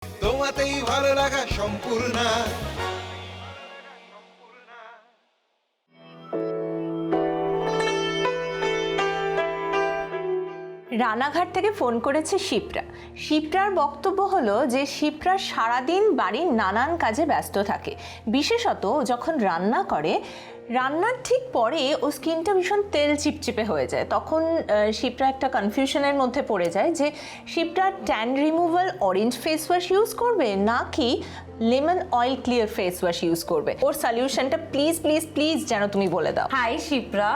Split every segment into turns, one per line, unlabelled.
তোমাতেই ভালো লাগা সম্পূর্ণ।
রানাঘাট থেকে ফোন করেছে শিপ্রা। শিপ্রার বক্তব্য হলো যে শিপ্রা সারাদিন বাড়ির নানান কাজে ব্যস্ত থাকে, বিশেষত যখন রান্না করে। রান্নার ঠিক পরে ও স্কিনটা ভীষণ তেল চিপচিপে হয়ে যায়। তখন শিপ্রা একটা কনফিউশনের মধ্যে পড়ে যায় যে Shipra tan removal orange face wash use করবে নাকি lemon oil clear face wash use করবে। ওর সলিউশনটা প্লিজ প্লিজ প্লিজ যেন তুমি বলে দাও।
হাই শিপ্রা,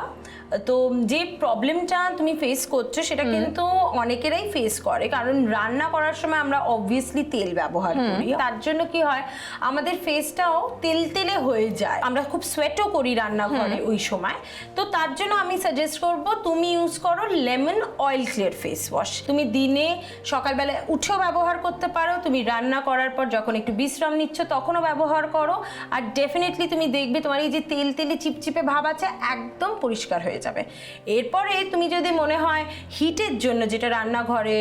তো যে প্রবলেমটা তুমি ফেস করছো সেটা কিন্তু অনেকেরাই ফেস করে, কারণ রান্না করার সময় আমরা অবভিয়াসলি তেল ব্যবহার করি। তার জন্য কি হয়, আমাদের ফেসটাও তেলতেলে হয়ে যায়, আমরা খুব সোয়েটও করি রান্নাঘরে ওই সময়। তো তার জন্য আমি সাজেস্ট করব তুমি ইউজ করো lemon oil clear face wash. তুমি দিনে সকালবেলা উঠেও ব্যবহার করতে পারো, তুমি রান্না করার পর যখন একটু বিশ্রাম নিচ্ছ তখনও ব্যবহার করো, আর ডেফিনেটলি তুমি দেখবে তোমার এই যে তেল তেলে চিপচিপে ভাব আছে একদম পরিষ্কার হয়ে যাবে। এরপরে তুমি যদি মনে হয় হিটের জন্য, যেটা রান্নাঘরে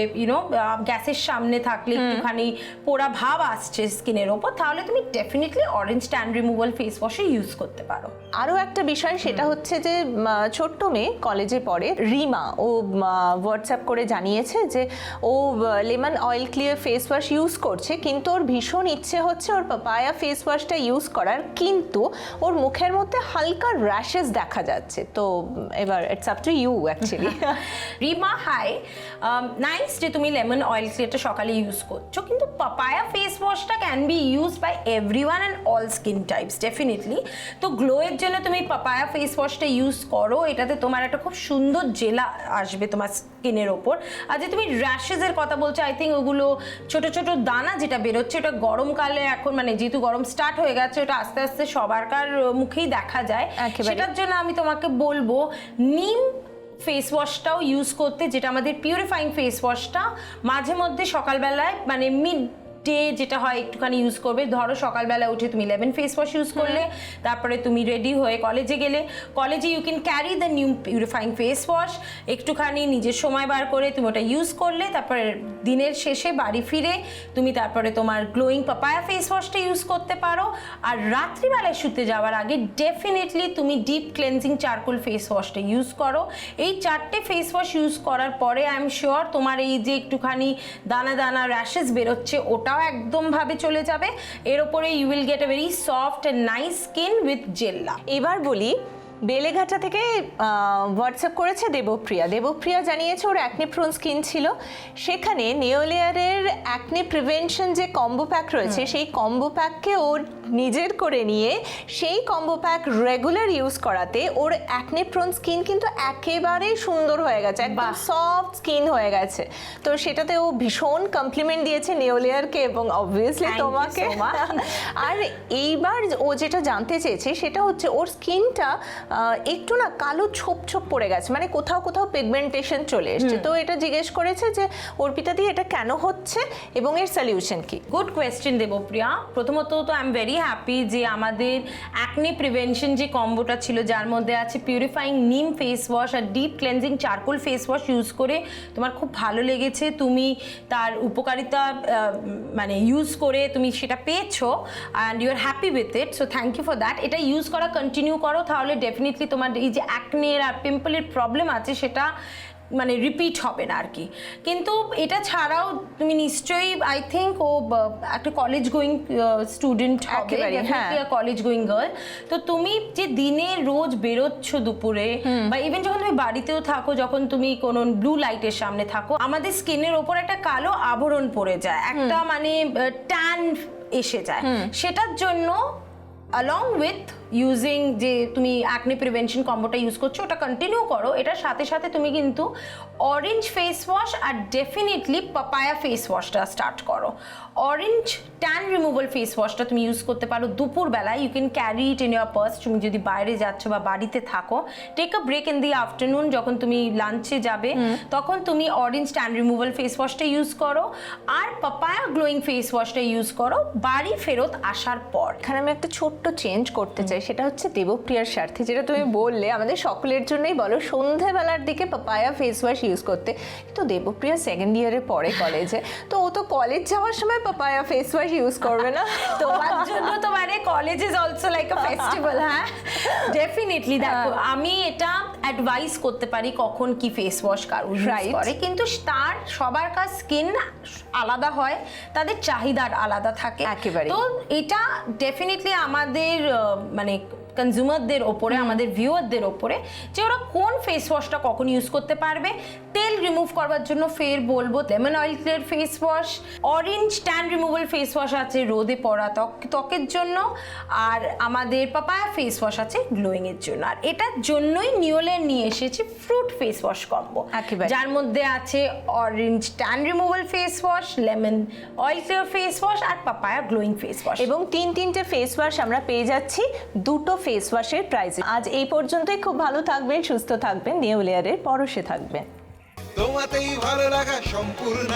গ্যাসের সামনে থাকলে একটুখানি পোড়া ভাব আসছে স্কিনের ওপর, তাহলে তুমি definitely orange tan removal face ওয়াশে ইউজ করতে পারো।
আরও একটা বিষয়, সেটা হচ্ছে যে ছোট্ট মেয়ে কলেজে পড়ে রিমা, ও হোয়াটসঅ্যাপ করে জানিয়েছে যে ও lemon oil clear face wash use করছে, কিন্তু ওর ভীষণ ইচ্ছে হচ্ছে ওর পাপায়া ফেস ওয়াশটা ইউজ করার, কিন্তু ওর মুখের মধ্যে হালকা র্যাশেস দেখা যাচ্ছে। তো এবার it's up to you actually.
Rima hi, nice যে তুমি লেমন অয়েল ক্লিয়ারটা সকালে ইউজ করছো, কিন্তু পাপায়া ফেস ওয়াশটা can be used by everyone and all skin types definitely. তো গ্লোয়ের জন্য তুমি পাপায়া ফেস ওয়াশটা ইউজ করো, এটাতে তোমার একটা খুব সুন্দর জেলা আসবে তোমার স্কিনের ওপর। আর যে তুমি র্যাশেসের কথা বলছো, আই থিঙ্ক ওগুলো ছোট ছোট দানা যেটা বেরোচ্ছে, ওটা গরমকালে এখন মানে যেহেতু গরম স্টার্ট হয়ে গেছে, ওটা আস্তে আস্তে সবারকার মুখেই দেখা যায়। সেটার জন্য আমি তোমাকে বলবো নিম ফেস ওয়াশটাও ইউজ করতে, যেটা আমাদের পিউরিফাইং ফেস ওয়াশটা মাঝে মধ্যে সকালবেলায় মানে মিড ডে যেটা হয় একটুখানি ইউজ করবে। ধরো সকালবেলা উঠে তুমি লেমন ফেস ওয়াশ ইউজ করলে, তারপরে তুমি রেডি হয়ে কলেজে গেলে, কলেজে you can carry the new purifying face wash, একটুখানি নিজের সময় বার করে তুমি ওটা ইউজ করলে, তারপরে দিনের শেষে বাড়ি ফিরে তুমি তারপরে তোমার গ্লোয়িং পাপায়া ফেস ওয়াশটা ইউজ করতে পারো। আর রাত্রিবেলায় শুতে যাওয়ার আগে ডেফিনেটলি তুমি ডিপ ক্লেনজিং চারকোল ফেস ওয়াশটা ইউজ করো। এই চারটে ফেস ওয়াশ ইউজ করার পরে আই এম শিওর তোমার এই যে একটুখানি দানা দানা র্যাশেস বেরোচ্ছে ওটা একদম ভাবে চলে যাবে। এর উপরে you will get a very soft and nice skin with জেল্লা।
এবার বলি, বেলেঘাটা থেকে হোয়াটসঅ্যাপ করেছে দেবপ্রিয়া। দেবপ্রিয়া জানিয়েছে ওর অ্যাকনে প্রোন স্কিন ছিল, সেখানে নেওলেয়ারের অ্যাকনে প্রিভেনশন যে কম্বো প্যাক রয়েছে সেই কম্বো প্যাককে ওর নিজের করে নিয়ে সেই কম্বো প্যাক রেগুলার ইউজ করাতে ওর অ্যাকনে প্রোন স্কিন কিন্তু একেবারেই সুন্দর হয়ে গেছে, একদম সফট স্কিন হয়ে গেছে। তো সেটাতে ও ভীষণ কমপ্লিমেন্ট দিয়েছে নেওলেয়ারকে এবং অবভিয়াসলি তোমাকে। আর এইবার ও যেটা জানতে চেয়েছে সেটা হচ্ছে ওর স্কিনটা একটু না কালো ছোপ ছোপ পড়ে গেছে, মানে কোথাও কোথাও পিগমেন্টেশন চলে এসছে। তো এটা জিজ্ঞেস করেছে যে অর্পিতা দি এটা কেন হচ্ছে এবং এর সলিউশন কি।
Good question Debapriya. প্রথমত তো আই এম ভেরি হ্যাপি যে আমাদের অ্যাকনে প্রিভেনশন যে কম্বোটা ছিল, যার মধ্যে আছে পিউরিফাইং নিম ফেস ওয়াশ আর deep cleansing charcoal face wash use করে তোমার খুব ভালো লেগেছে, তুমি তার উপকারিতা মানে ইউজ করে তুমি সেটা পেয়েছো and you are happy with it. So thank you for that. এটা ইউজ করা কন্টিনিউ করো, তাহলে ডেফিনেটলি তোমার এই যে অ্যাকনের আর পিম্পলের প্রবলেম আছে সেটা মানে রিপিট হবে না আর কি। কিন্তু এটা ছাড়াও তুমি নিশ্চয়ই আই থিঙ্ক ও একটা কলেজ গোয়িং স্টুডেন্ট হবে, কলেজ গোয়িং গার্ল। তো তুমি যে দিনে রোজ বেরোচ্ছ দুপুরে বা ইভেন যখন তুমি বাড়িতেও থাকো, যখন তুমি কোনো ব্লু লাইটের সামনে থাকো, আমাদের স্কিনের ওপর একটা কালো আবরণ পড়ে যায়, একটা মানে ট্যান এসে যায়। সেটার জন্য along with ইউজিং যে তুমি অ্যাকনে প্রিভেনশন কম্বোটা ইউজ করছো ওটা কন্টিনিউ করো। এটার সাথে সাথে তুমি কিন্তু অরেঞ্জ ফেস ওয়াশ আর ডেফিনেটলি পাপায়া ফেস ওয়াশটা স্টার্ট করো। অরেঞ্জ ট্যান রিমুভাল ফেস ওয়াশটা তুমি ইউজ করতে পারো দুপুরবেলায়, you can carry it in your purse. তুমি যদি বাইরে যাচ্ছ বা বাড়িতে থাকো, take a break in the afternoon, যখন তুমি লাঞ্চে যাবে তখন তুমি অরেঞ্জ ট্যান রিমুভাল ফেস ওয়াশটা ইউজ করো আর পাপায়া গ্লোয়িং ফেস ওয়াশটা ইউজ করো বাড়ি ফেরত আসার পর।
এখানে আমি একটা ছোট্ট চেঞ্জ করতে চাই, সেটা হচ্ছে দেবপ্রিয়ার স্বার্থে, যেটা তুমি বললে আমাদের সকলের জন্যই বলো সন্ধ্যাবেলার দিকে পাপায়া ফেস ওয়াশ ইউজ করতে, কিন্তু দেবপ্রিয়া সেকেন্ড ইয়ারে পড়ে কলেজে, তো ও তো কলেজ যাওয়ার সময় পাপায়া ফেস ওয়াশ ইউজ করবে না।
তোমার জন্য তো মানে college is also like a festival. হ্যাঁ ডেফিনেটলি, দেখো আমি এটা অ্যাডভাইস করতে পারি কখন কি ফেস ওয়াশ কারো ইউজ করে, কিন্তু তার সবার কাছে স্কিন আলাদা হয়, তাদের চাহিদা আলাদা থাকে
একেবারে।
তো এটা ডেফিনেটলি আমাদের মানে কনজিউমারদের ওপরে, আমাদের ভিউয়ারদের ওপরে, যে ওরা কোন ফেস ওয়াশটা কখন ইউজ করতে পারবে। তেল রিমুভ করবার জন্য ফের বলবো lemon oil clear face wash, orange tan removal face wash আছে রোদে পড়া ত্বকের জন্য, আর আমাদের পাপায়া ফেস ওয়াশ আছে গ্লোয়িং এর জন্য। আর এটার জন্যই নিওলেয়ার নিয়ে এসেছে ফ্রুট ফেস ওয়াশ কম্বো, যার মধ্যে আছে orange tan removal face wash, lemon oil clear face wash আর পাপায়া গ্লোয়িং ফেস ওয়াশ।
এবং তিনটে ফেস ওয়াশ আমরা পেয়ে যাচ্ছি দুটো ফেস ওয়াশের প্রাইসে। আজ এই পর্যন্তই, খুব ভালো থাকবেন, সুস্থ থাকবেন, নিওলেয়ারের পরশে থাকবেন।
তোমাতেই ভালো লাগা সম্পূর্ণ।